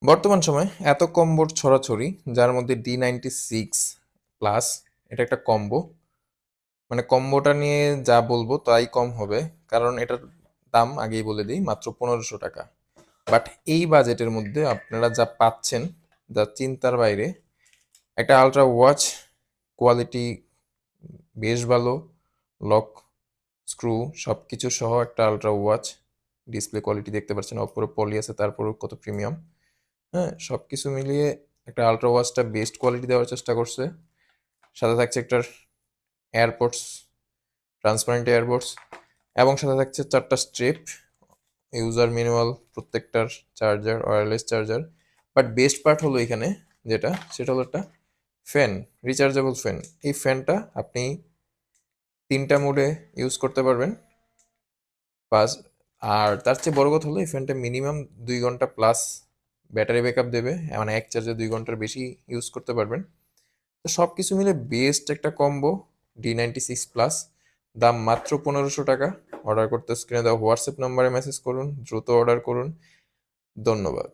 বর্তমান সময়ে এত কম্বোর ছড়াছড়ি, যার মধ্যে D96 প্লাস এটা একটা কম্বো। মানে কম্বোটা নিয়ে যা বলবো তাই কম হবে, কারণ এটার দাম আগেই বলে দিই মাত্র 1500 টাকা। বাট এই বাজেটের মধ্যে আপনারা যা পাচ্ছেন যা চিন্তার বাইরে। একটা আলট্রা ওয়াচ, কোয়ালিটি বেশ ভালো, লক স্ক্রু সব কিছু সহ একটা আলট্রা ওয়াচ। ডিসপ্লে কোয়ালিটি দেখতে পাচ্ছেন, অপরে পলি আছে, তারপরেও কত প্রিমিয়াম। হ্যাঁ, সব কিছু মিলিয়ে একটা আলট্রা ওয়াচটা বেস্ট কোয়ালিটি দেওয়ার চেষ্টা করছে। সাথে থাকছে একটা এয়ারপডস, ট্রান্সপারেন্ট এয়ারপডস, এবং সাথে থাকছে 4টা স্ট্রিপ, ইউজার ম্যানুয়াল প্রত্যেকটার, charger, wireless charger. But best part হলো এখানে যেটা, সেটা হলো একটা ফ্যান, রিচার্জেবল ফ্যান। এই ফ্যানটা আপনি 3টা মোডে ইউজ করতে পারবেন। প্লাস আর তার চেয়ে বড় কথা হলো এই ফ্যানটা মিনিমাম 2 ঘন্টা প্লাস ব্যাটারি ব্যাকআপ দেবে, মানে এক চার্জে 2 ঘন্টার বেশি ইউজ করতে পারবেন। তো সব কিছু মিলে বেস্ট একটা কম্বো, D96 প্লাস, দাম মাত্র 1500 টাকা। অর্ডার করতে স্ক্রিনে দেওয়া হোয়াটসঅ্যাপ নাম্বারে মেসেজ করুন, দ্রুত অর্ডার করুন। ধন্যবাদ।